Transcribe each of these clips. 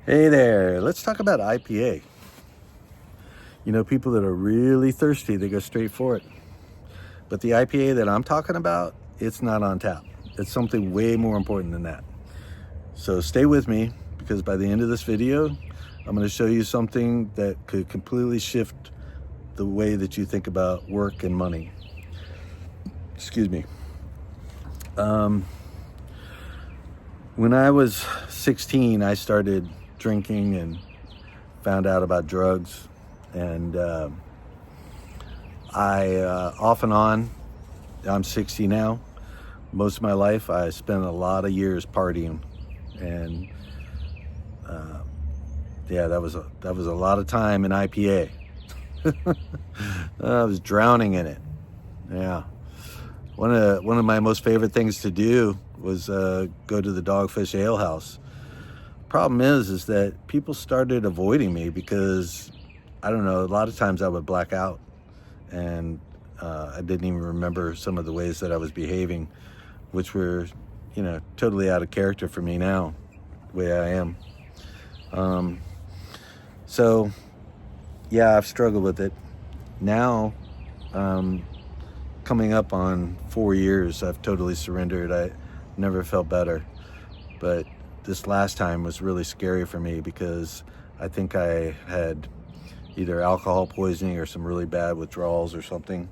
Hey there, let's talk about IPA. You know, people that are really thirsty, they go straight for it. But the IPA that I'm talking about, it's not on tap. It's something way more important than that. So stay with me, because by the end of this video, I'm going to show you something that could completely shift the way that you think about work and money. Excuse me. When I was 16, I started drinking and found out about drugs. And off and on, I'm 60 now. Most of my life, I spent a lot of years partying. And that was a lot of time in IPA. I was drowning in it. Yeah. One of my most favorite things to do was go to the Dogfish Ale House. Problem is that people started avoiding me because, I don't know, a lot of times I would black out, and I didn't even remember some of the ways that I was behaving, which were, totally out of character for me now, the way I am. So, yeah, I've struggled with it. Now, coming up on 4 years, I've totally surrendered. I never felt better. But this last time was really scary for me because I think I had either alcohol poisoning or some really bad withdrawals or something.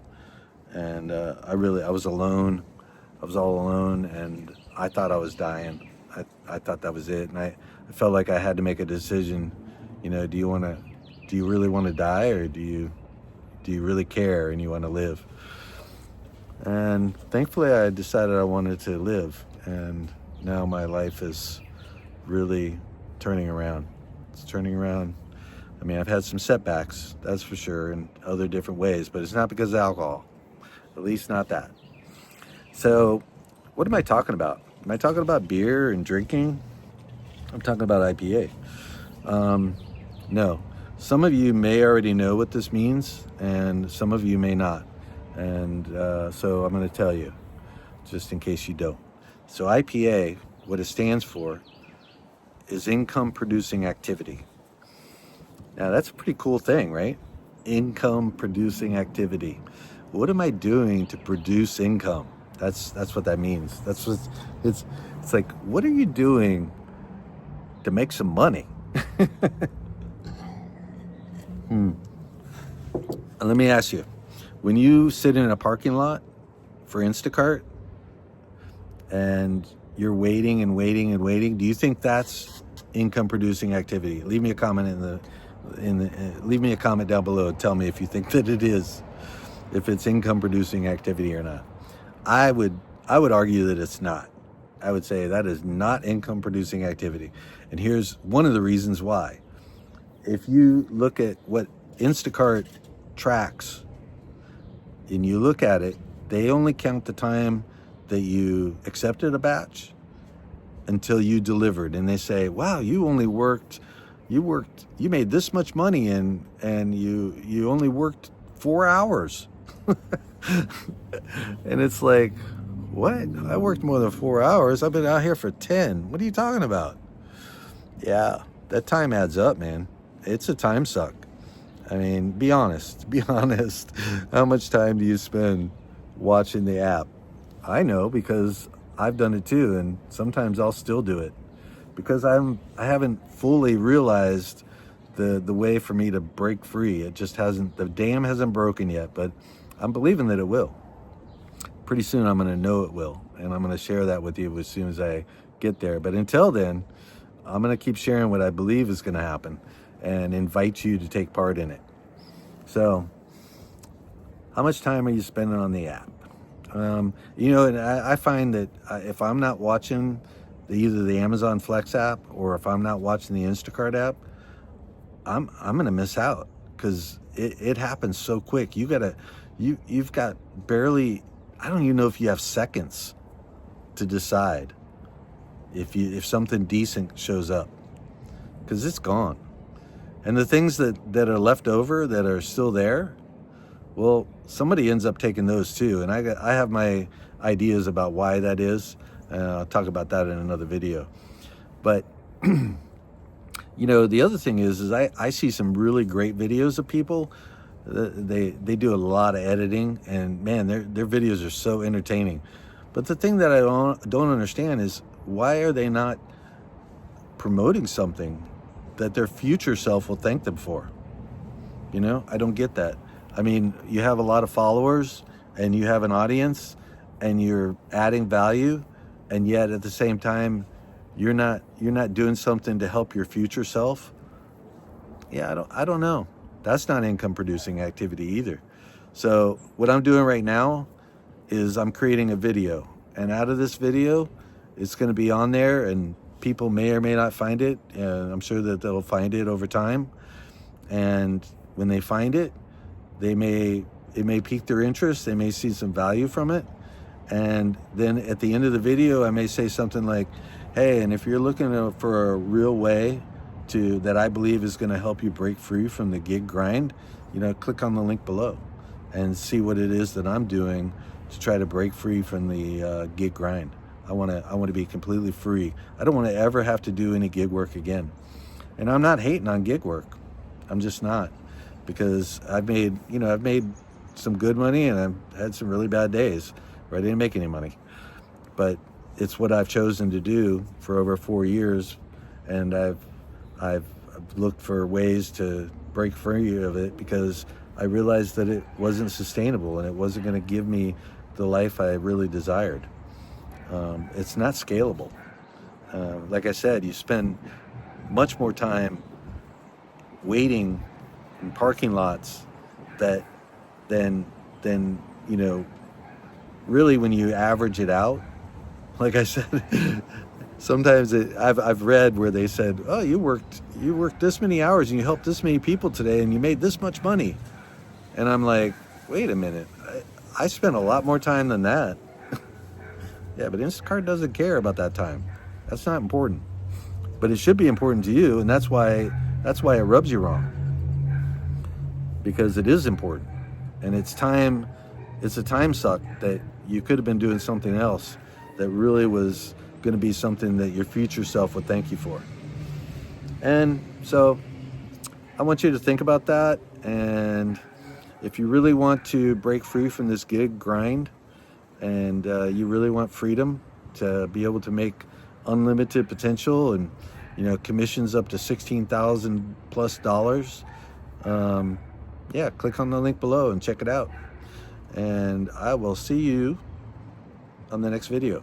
And I was alone. I was all alone, and I thought I was dying. I thought that was it. And I felt like I had to make a decision. Do you really want to die, or do you really care and you want to live? And thankfully I decided I wanted to live, and now my life is really turning around. It's turning around. I mean, I've had some setbacks, that's for sure, in other different ways, but it's not because of alcohol. At least not that. So, what am I talking about? Am I talking about beer and drinking? I'm talking about IPA. No. Some of you may already know what this means, and some of you may not. And so I'm going to tell you, just in case you don't. So IPA, what it stands for, is income producing activity. Now that's a pretty cool thing, right? Income producing activity. What am I doing to produce income? That's what that means. That's what it's like. What are you doing to make some money? Let me ask you, when you sit in a parking lot for Instacart and you're waiting and waiting and waiting, do you think that's income producing activity? Leave me a comment leave me a comment down below and tell me if you think that it is, if it's income producing activity or not. I would argue that it's not. I would say that is not income producing activity. And here's one of the reasons why. If you look at what Instacart tracks and you look at it, they only count the time that you accepted a batch until you delivered. And they say, wow, you made this much money and you only worked 4 hours. And it's like, what? I worked more than 4 hours. I've been out here for 10. What are you talking about? Yeah, that time adds up, man. It's a time suck. I mean, be honest. How much time do you spend watching the app? I know, because I've done it too, and sometimes I'll still do it because I haven't fully realized the way for me to break free. It just hasn't, the dam hasn't broken yet, but I'm believing that it will. Pretty soon I'm going to know it will, and I'm going to share that with you as soon as I get there. But until then, I'm going to keep sharing what I believe is going to happen and invite you to take part in it. So, how much time are you spending on the app? And I find that if I'm not watching either the Amazon Flex app or if I'm not watching the Instacart app, I'm going to miss out, because it happens so quick. You've got barely, I don't even know if you have seconds to decide if something decent shows up, because it's gone. And the things that are left over, that are still there, well, somebody ends up taking those too. And I have my ideas about why that is. I'll talk about that in another video. But The other thing is I see some really great videos of people. They do a lot of editing, and man, their videos are so entertaining. But the thing that I don't understand is, why are they not promoting something that their future self will thank them for? I don't get that. I mean, you have a lot of followers and you have an audience and you're adding value, and yet at the same time you're not doing something to help your future self. Yeah, I don't know. That's not income producing activity either. So what I'm doing right now is I'm creating a video, and out of this video, it's going to be on there, and people may or may not find it. I'm sure that they'll find it over time, and when they find it, it may pique their interest. They may see some value from it, and then at the end of the video, I may say something like, "Hey, and if you're looking for a real way that I believe is going to help you break free from the gig grind, click on the link below and see what it is that I'm doing to try to break free from the gig grind. I want to be completely free. I don't want to ever have to do any gig work again." And I'm not hating on gig work. I'm just not, because I've made some good money, and I've had some really bad days where I didn't make any money. But it's what I've chosen to do for over 4 years, and I've looked for ways to break free of it, because I realized that it wasn't sustainable and it wasn't going to give me the life I really desired. It's not scalable. Like I said, you spend much more time waiting in parking lots than really, when you average it out. Like I said, sometimes I've read where they said, "Oh, you worked this many hours and you helped this many people today and you made this much money." And I'm like, wait a minute, I spent a lot more time than that. Yeah, but Instacart doesn't care about that time. That's not important. But it should be important to you, and that's why it rubs you wrong. Because it is important. And it's a time suck that you could have been doing something else that really was going to be something that your future self would thank you for. And so I want you to think about that. And if you really want to break free from this gig grind, and you really want freedom to be able to make unlimited potential, and commissions up to $16,000 plus, click on the link below and check it out. And I will see you on the next video.